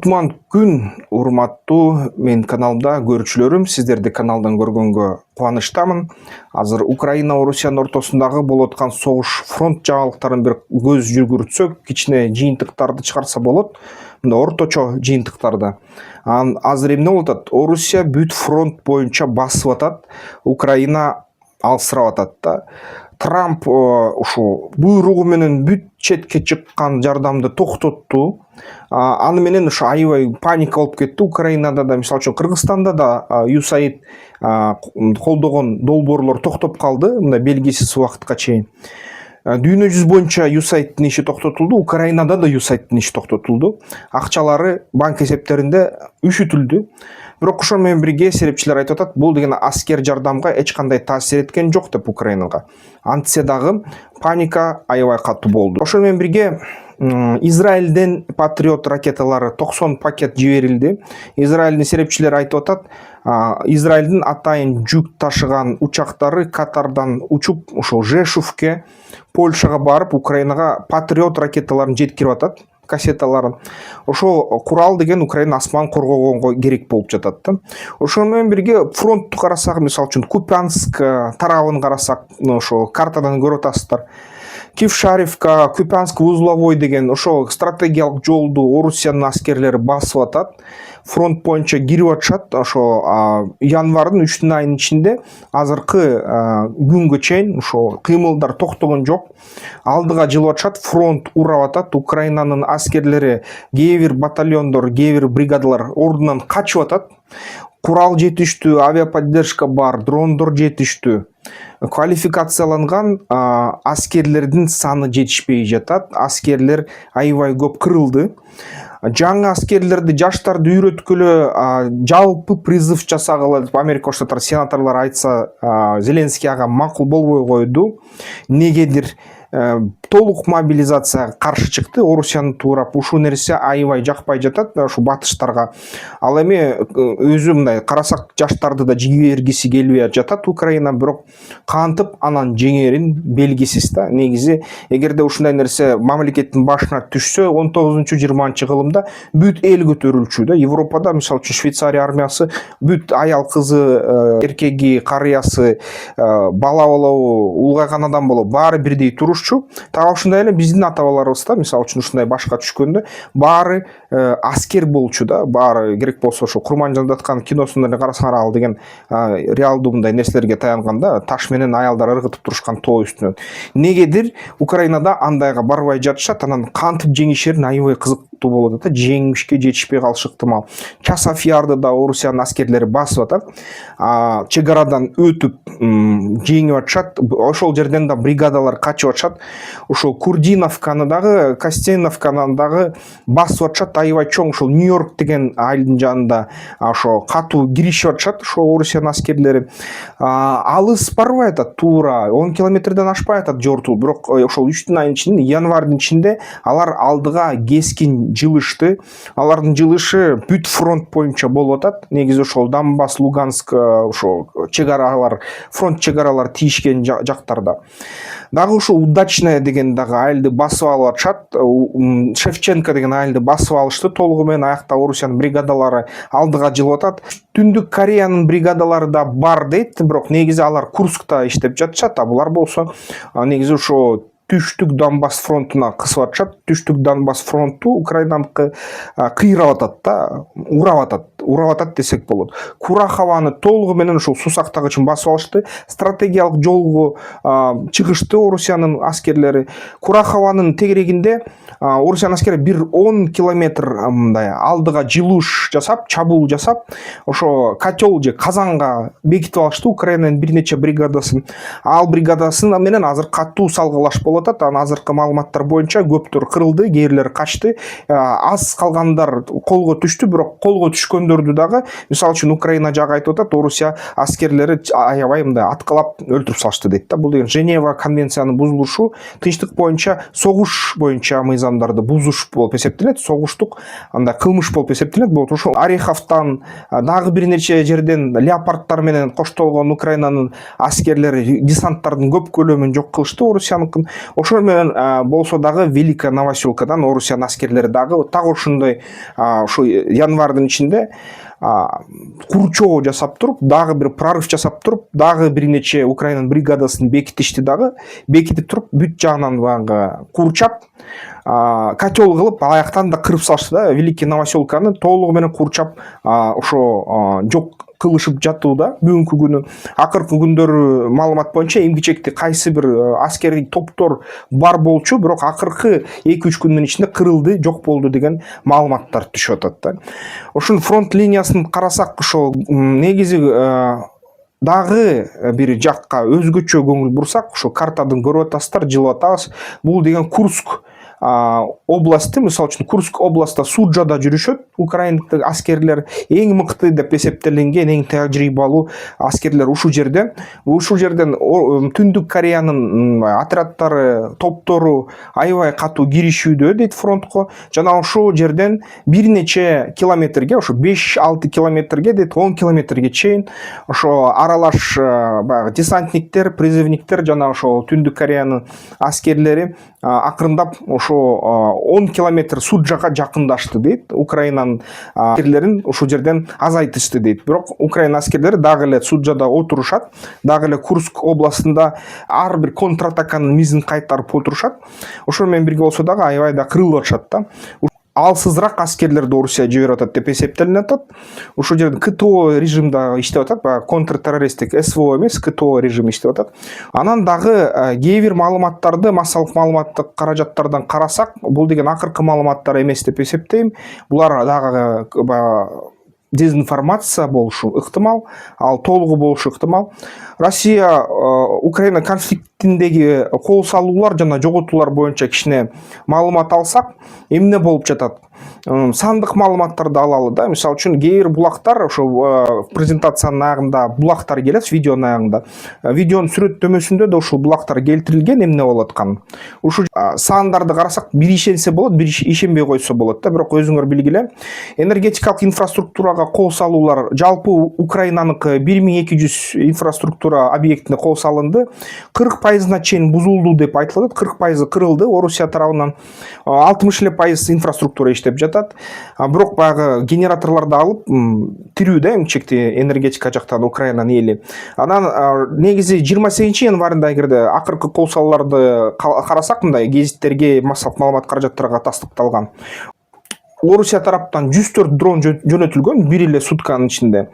Кутман күн, урматтуу мен каналымда көрүүчүлөрүм, сиздерди каналдан көргөнгө кубанычтамын. Азыр Украина Орусиянын ортосундагы болуп аткан согуш фронт жаңылыктарын бир көз жүгүртсөк, кичине жыйынтыктарды чыгарса болот. Мында орточо жыйынтыктарды. Азыр эмне болуп атат? Орусия бүт фронт боюнча басып атат, Украина алсырап атат да. Трамп ушу буйругу менен бүт четке чыккан жардамды токтотту. Аны менен ушу аябай паника болуп кетти. Украинада да, мисалы үчүн Кыргызстанда да USAID колдогон долбоорлор токтоп калды, мындай белгисиз убакытка чейин. Дүйнө жүзү боюнча USAID'дин иши токтотулду, Украинада да USAID'дин иши токтотулду. Акчалары банк эсептеринде үшүтүлдү. Бирок ошол менен бирге серепчилер айтып атат, бул деген аскер жардамга эч кандай таасир эткен жок деп Украинага. Антсе дагы паника аябай катуу болду. Ошол менен бирге Израилден Патриот ракеталары 90 пакет жиберилди. Израилдин серепчилери айтып атат, Израилдин атайын жүк ташыган учактары Катардан учуп, ошол Жешувке, Польшага барып, Украинага Патриот ракеталарын жеткирип атат, кассеталарын. Ошол курал деген Украина асман коргогонго керек болуп жатат да. Ошол менен бирге фронтту карасак, мисалы үчүн Купянск тарабын карасак, ошо картадан көрүп атасыздар. Кившаревка, Купянск узловой деген ошол стратегиялык жолду Орусиянын аскерлери басып атат. Фронт боюнча кирип атышат. Ошо январдын 3 айынын ичинде азыркы күнгө чейин ошо кыймылдар токтогон жок. Алдыга жылып атышат, фронт урап атат. Украинанын аскерлери кээ бир батальондор, кээ бир бригадалар ордунан качып атат. Курал жетиштүү, авиаподдержка бар, дрондор жетиштүү. Квалификацияланган аскерлердин саны жетишпей жатат. Аскерлер аябай көп кырылды. Жаңы аскерлерди, жаштарды үйрөткүлө жалпы призыв жасагыла деп Америка Штаттары сенаторлор айтса, Зеленский ага макул болбой койду. Негедир толук мобилизацияга каршы чыкты, Орусияны туурап. Ушул нерсе аябай жакпай жатат ушу батыштарга. Ал эми өзү мындай карасак жаштарды да жибергиси келбей жатат Украина, бирок кантип анан жеңерин белгисиз да. Негизи эгерде ушундай нерсе мамлекеттин башына түшсө, 19-20 кылымда бүт эл көтөрүлчү да. Европада, мисалы үчүн Швейцария армиясы бүт аял кызы, эркеги, карыясы, бала болобу, улгайган адам болобу, баары бирдей туруш. Тага ушундай эле биздин ата-бабаларыбыз да, мисалы үчүн ушундай башка түшкөндө баары аскер болчу да, баары керек болсо ошо Курманжанда аткан киносунда эле карасаңар, ал деген реалдуу мындай нерселерге таянган да, таш менен аялдар ыргытып турушкан тоо үстүнөн. Негедир Украинада андайга барбай жатышат, анан кантип жеңишерин аябай кызыктуу болот да, жеңишке жетишпей калышы ыктымал. Часов Ярды да Орусиянын аскерлери басып атат. Чек арадан өтүп жеңип атышат. Ошол жерден да бригадалар качып атышат. Ошол Курдиновканы дагы, Костеновканы дагы басып атышат. Аябай чоң ошол Нью-Йорк деген айылдын жанында ошо катуу киришип атышат ошо Орусиянын аскерлери. Алыс барбай атат, туура 10 километрден ашпай атат жортул. Бирок ошол 3 айынын ичинде, январдын ичинде алар алдыга кескин жылышты. Алардын жылышы бүт фронт боюнча болуп атат. Негизи ошол Донбасс, Луганск, ошо чек аралар, фронт чек аралар тийишкен жактарда. Дагы ушул Удачная деген дагы айылды басып алып атышат. Шевченко деген айылды басып алышты толугу менен. Аякта Орусиянын бригадалары алдыга жылып атат. Түндүк Кореянын бригадалары да бар дейт, бирок негизи алар Курскта иштеп жатышат. Булар болсо негизи ошо түштүк Донбасс фронтуна кысып атышат. Түштүк Донбасс фронту Украинаныкы кыйрап атат да, урап атат десек болот. Курахованы толугу менен ушул Сусактагычын басып алышты. Стратегиялык жолго чыгышты Орусиянын аскерлери. Курахованын тегерегинде Орусиянын аскерлери бир 10 километр мындай алдыга жылуш жасап, чабуул жасап, ошо котел же казанга бекитип алышты Украинанын бир нече бригадасын. Ал бригадасын менен азыр катуу салгылаш болуп атат. Азыркы маалыматтар боюнча көптөр кырылды, кээрлер качты. Аз калгандар колго түштү, бирок колго түшкөндө көргөндөрдү дагы мисалы үчүн Украина жагы айтып атат, Орусия аскерлери аябай мындай аткылап өлтүрүп салышты дейт да. Бул деген Женева конвенциянын бузулушу, тынчтык боюнча согуш боюнча мыйзамдарды бузуш болуп эсептелет, согуштук андай кылмыш болуп эсептелет. Болот ошол Ореховтан дагы бир нече жерден леопардтар менен коштолгон Украинанын аскерлери десанттардын көп көлөмүн жок кылышты Орусияныкын. Ошол менен болсо дагы Великая Новоселкадан Орусиянын аскерлери дагы ошондой ушу январдын ичинде курчоо жасап туруп, дагы бир прорыв жасап туруп, дагы бир нече Украинанын бригадасын бекитишти дагы. Бекитип туруп, бүт жагынан баягы курчап, котел кылып, аяктан да кырып салышты да. Великий Новоселканы толугу менен курчап, ошо жок кылышып жатууда бүгүнкү күнү. Акыркы күндөрү маалымат боюнча эмгичекти кайсы бир аскерий топтор бар болчу, бирок акыркы 2-3 күндүн ичинде кырылды, жок болду деген маалыматтар түшүп атат да. Ошол фронт линиясын карасак, ошо негизи дагы бир жакка өзгөчө көңүл бурсак, ошо картадан көрүп атасыздар, жылып атабыз. Бул деген Курск областы, мисалы үчүн Курск областта Суджада жүрүшөт украиндык аскерлер, эң мыкты деп эсептелинген, эң тажрыйбалуу аскерлер ушул жерде. Ушул жерден Түндүк Кореянын отряддары, топтору аябай катуу киришүүдө дейт фронтко. Жана ошол жерден бир нече километрге, ошо 5-6 километрге дейт, 10 километрге чейин ошо аралаш баягы десантниктер, призывниктер жана ошо Түндүк Кореянын аскерлери акырындап ошо 10 километр Суджага жакындашты дейт. Украинанын аскерлерин ушул жерден азайтышты дейт. Бирок Украина аскерлери дагы эле Суджада отурушат, дагы эле Курск областында ар бир контратаканын мизин кайтарып отурушат. Ошол менен бирге болсо дагы аябай да кырылып атышат да. Алсызыраак аскерлерди Орусия жиберип атат деп эсептелип атат. Ушул жерде КТО режимде иштеп атат, баягы контртеррористтик СВО эмес, КТО режим иштеп атат. Анан дагы кээ бир маалыматтарды, массалык маалыматтык каражаттардан карасак, бул деген акыркы маалыматтар эмес деп эсептейм. Булар дагы дезинформация болушу ыктымал, ал толугу болушу ыктымал. Россия Украина конфликтиндеги кол салуулар жана жоготуулар боюнча кичине маалымат алсак, эмне болуп жатат? Сандык маалыматтарды алалы да. Мисалы үчүн кээ бир булактар, ошо презентациянын аягында булактар келет, видеонун аягында. Видеонун сүрөттөмөсүндө да ушул булактар келтирилген, эмне болуп аткан. Ушул сандарды карасак, бир ишенсе болот, бир ишенбей койсо болот да. Бирок өзүңөр билгиле, энергетикалык инфраструктурага кол салуулар жалпы Украинаныкы 1200 инфраструктура объектине кол салынды. 40% чейин бузулду деп айтылат. 40% кырылды Орусия тарабынан. 60% инфраструктура иштеп жатат. Бирок баягы генераторлорду алып тирүү да эмчекти энергетика жактан Украинанын эли. Анан негизи 28 январында эгерде акыркы кол салууларды карасак, мындай гезиттерге, массалык маалымат каражаттарга тастыкталган. Орусия тараптан 104 дрон жөнөтүлгөн бир эле сутканын ичинде.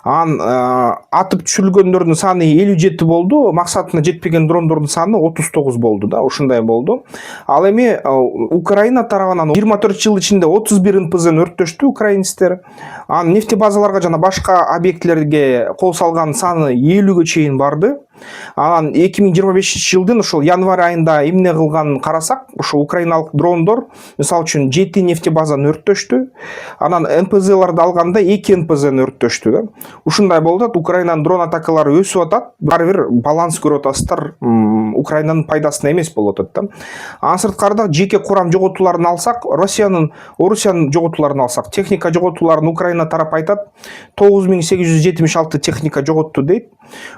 Атып түшүрүлгөндөрдүн саны 57 болду, максатына жетпеген дрондордун саны 39 болду да, ушундай болду. Ал эми Украина тарабынан 24 жыл ичинде 31 НПЗ-ны өрттөштү украинецтер. Нефтебазаларга жана башка объектилерге кол салган саны 50-гө чейин барды. Анан 2025 жылдын ошол январь айында эмне кылганын карасак, ошо украиналык дрондор мисалы үчүн 7 нефтебазаны өрттөштү. Анан НПЗларды алганда 2 НПЗ-ны өрттөштү да. Ушундай болду. Украинанын дрон атакалары өсүп атат. Баары бир баланс көрүп атасыздар. Украинанын пайдасына эмес болуп атат да. Анын сырткарда жеке курам жоготууларын алсак, Орусиянын жоготууларын алсак, техника жоготууларын Украина тарапы айтат 9876 техника жоготту дейт.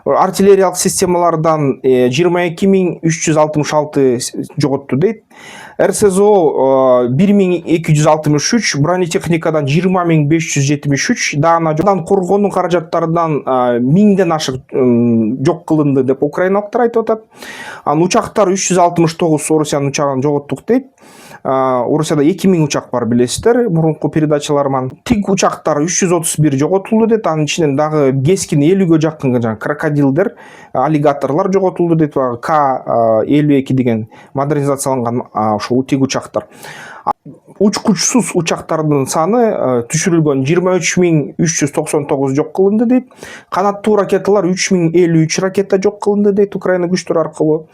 Артиллериялык системалардан 22366 жоготту дейт. РСЗО 1263, бронетехникадан 20573, даана коргоонун каражаттарынан 1000ден ашык жок кылынды деп украиналыктар айтып атат. Учактар 369 Орусиянын учагын жоготтук дейт. Орусияда 2000 учак бар, билесиздер, мурунку передачаларыман. Тик учактар 331 жоготулду дейт. Анын ичинен дагы кескин 50-гө жакын жана крокодилдер, аллигаторлор жоготулду дейт. К-52 деген модернизацияланган ошо тик учактар. Учкучсуз учактардын саны түшүрүлгөн 23399 жок кылынды дейт. Канаттуу ракеталар 3053 ракета жок кылынды дейт Украина күчтөрү аркылуу.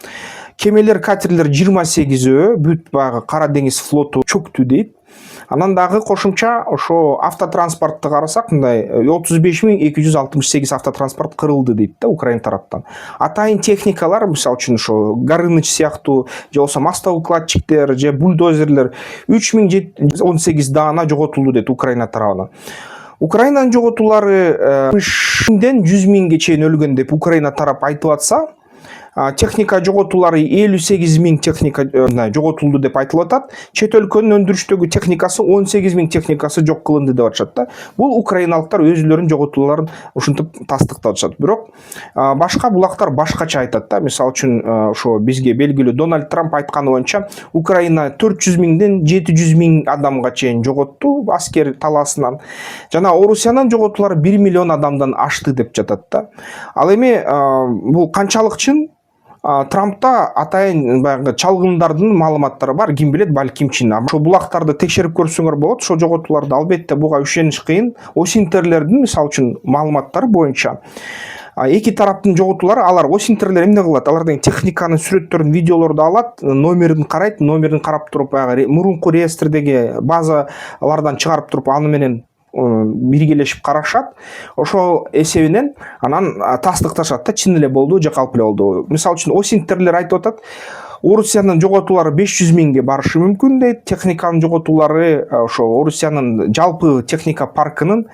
Кемелер, катерлер 28-өө бүт баягы Кара деңиз флоту чөктү дейт. Анан дагы кошумча ошо автотранспортты карасак, мындай 35.268 автотранспорт кырылды дейт да Украина тараптан. Атайын техникалар, мисалы үчүн ошо Горыныч сыяктуу, же болбосо мостовыкладчиктер, же бульдозерлер 3718 даана жоготулду дейт Украина тарабынан. Украинанын жоготуулары 100 000 чейин өлгөн деп Украина тарап айтып атса, техника жоготуулары 58.000 техника жоготулду деп айтылып атат. Чет өлкөнүн өндүрүштөгү техникасы 18.000 техникасы жок кылынды деп атышат да. Бул украиналыктар өзүлөрүнүн жоготууларын ушинтип тастыктап атышат. Бирок башка булактар башкача айтат да. Мисалы үчүн ошо бизге белгилүү Дональд Трамп айтканы боюнча Украина 400.000ден 700.000 адамга чейин жоготту аскер талаасынан. Жана Орусиянын жоготуулары 1 миллион адамдан ашты деп жатат да. Ал эми бул канчалык чын? Трампта атайын баягы чалгындардын маалыматтары бар, ким билет, балким чын. Ошо булактарды текшерип көрсөңөр болот. Ошо жоготууларды албетте буга ишениш кыйын. Осинтерлердин мисалы үчүн маалыматтары боюнча эки тараптын жоготуулары, алар осинтерлер эмне кылат? Алар деген техниканын сүрөттөрүн, видеолорду алат, номерин карайт, номерин карап туруп баягы мурунку реестрдеги базалардан чыгарып туруп аны менен биргелешип карашат. Ошол эсебинен анан тастыкташат да, чын эле болду же калп эле болду. Мисалы үчүн осинтерлер айтып атат, Орусиянын жоготуулары 500.000ге барышы мүмкүн дейт. Техниканын жоготуулары ошо Орусиянын жалпы техника паркынын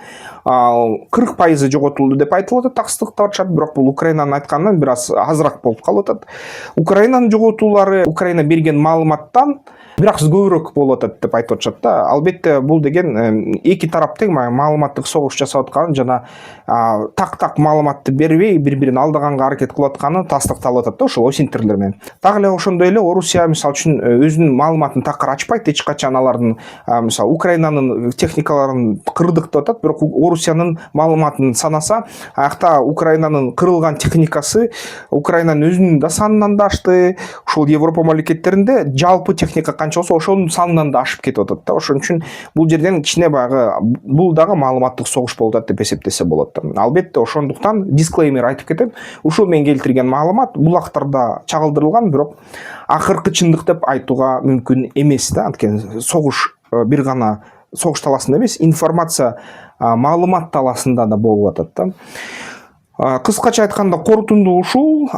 40% жоготулду деп айтылып атат, тастыктап атышат. Бирок бул Украинанын айтканынан бир аз азыраак болуп калып атат. Украинанын жоготуулары Украина берген маалыматтан бир аз көбүрөөк болуп атат деп айтып атышат да. Албетте бул деген эки тарап тең маалыматтык согуш жасап атканын жана так маалыматты бербей бири-бирин алдаганга аракет кылып атканы тастыкталып атат да ошол осинтерлер менен. Дагы эле ошондой эле Орусия мисалы үчүн өзүнүн маалыматын такыр ачпайт, эч качан алардын мисалы Украинанын техникаларын кырдык деп атат, бирок Орусиянын маалыматын санаса, аякта Украинанын кырылган техникасы Украинанын өзүнүн да санынан да ашты. Ошол Европа мамлекеттеринде жалпы техника канча болсо ошонун санынан да ашып кетип атат да. Ошон үчүн бул жерден кичине баягы бул дагы маалыматтык согуш болуп атат деп эсептесе болот. Албетте ошондуктан дисклеймер айтып кетем. Ушул мен келтирген маалымат булактарда чагылдырылган, бирок акыркы чындык деп айтууга мүмкүн эмес да. Анткени согуш бир гана согуш талаасында эмес, информация маалымат талаасында да болуп атат да. Кыскача айтканда корутунду ушул.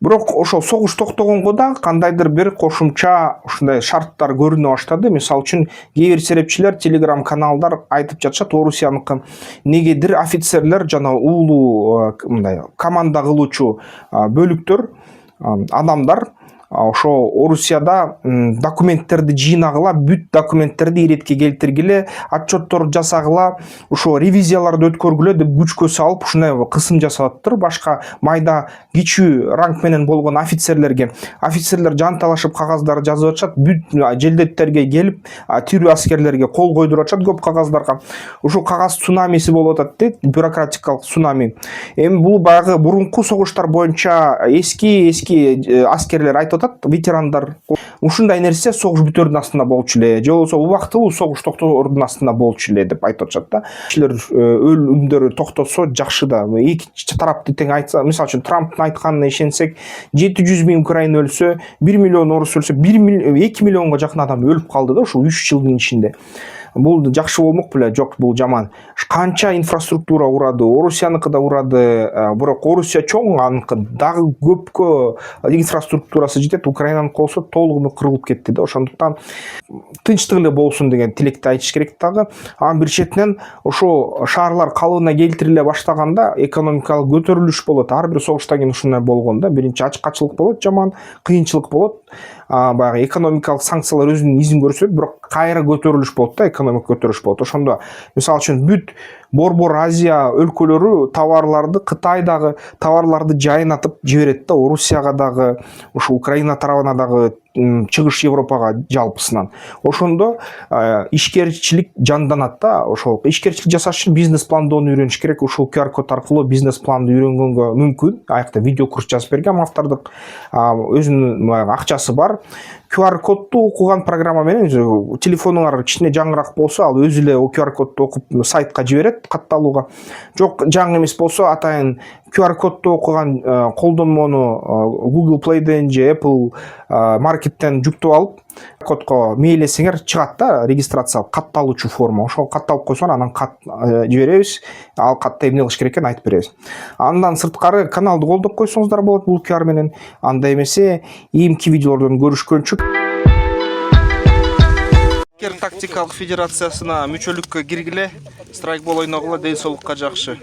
Бирок ошол согуш токтогонго да кандайдыр бир кошумча ушундай шарттар көрүнө баштады. Мисалы үчүн кээ бир серепчилер, телеграм каналдар айтып жатышат, Орусияныкы негедир офицерлер жана уулуу мындай команда кылуучу бөлүктөр, адамдар ошо Орусияда документтерди жыйнагыла, бүт документтерди иретке келтиргиле, отчетторду жасагыла, ошо ревизияларды өткөргүлө деп күчкө салып ушундай кысым жасап атыптыр. Башка майда кичүү ранг менен болгон офицерлерге. Офицерлер жанталашып кагаздарды жазып атышат, бүт желдеттерге келип, тирүү аскерлерге кол койдуруп атышат көп кагаздарга. Ушул кагаз цунамиси болуп атат дейт, бюрократикалык цунами. Эми бул баягы мурунку согуштар боюнча эски аскерлер айтып ветерандар ушундай нерсе согуш бүтөрдүн астында болчу эле, же болбосо убактылуу согуш токтоордун астында болчу эле деп айтып атышат да. Кишилер өлүмдөрү токтосо жакшы да. Эки тарапты тең айтса, мисалы үчүн Трамптын айтканына ишенсек, 700.000 украин өлсө, 1 миллион орус өлсө, 2 миллионго жакын адам өлүп калды да ушул 3 жылдын ичинде. Бул жакшы болмок беле? Жок, бул жаман. Канча инфраструктура урады, Орусияныкы да урады, бирок Орусия чоң, аныкы дагы көпкө инфраструктурасы жетет. Украинаныкы болсо толугу кырылып кетти да. Ошондуктан тынчтык эле болсун деген тилекти айтыш керек дагы. Анын бир четинен ошо шаарлар калыбына келтириле баштаганда экономикалык көтөрүлүш болот. Ар бир согуштан кийин ушундай болгон да. Биринчи ачкачылык болот, жаман, кыйынчылык болот. Баягы экономикалык санкциялар өзүнүн изин көрсөтөт, бирок кайра көтөрүлүш болот да, экономик көтөрүш болот. Ошондо мисалы үчүн бүт Борбор Азия өлкөлөрү товарларды, Кытайдагы товарларды жайнатып жиберет да, Орусияга дагы, ушу Украина тарабына дагы, чыгыш Европага жалпысынан. Ошондо ишкерчилик жанданат да. Ошол ишкерчилик жасаш үчүн бизнес пландоону үйрөнүш керек. Ушул QR код аркылуу бизнес планды үйрөнгөнгө мүмкүн. Аякта видео курс жазып бергем автордук. Өзүнүн акчасы бар. QR кодду окуган программа менен телефонуңар кичине жаңыраак болсо, ал өзү эле QR кодду окуп сайтка жиберет. катталууга. Жок, жаңы эмес болсо атайын QR кодду окуган колдонмону Google Play'ден же Apple Market'тен жүктөп алып, кодко мейлесеңер чыгат да регистрациялык катталуучу форма. Ошол катталып койсоң, анан кат жиберебиз. Ал катта эмне кылыш керек экенин айтып беребиз. Андан сырткары каналды колдоп койсоңуздар болот бул QR менен. Анда эмесе ийимки видеолордон көрүшкөнчө тактикалык федерациясына мүчөлүккө киргиле, страйкбол ойногула, ден соолукка жакшы.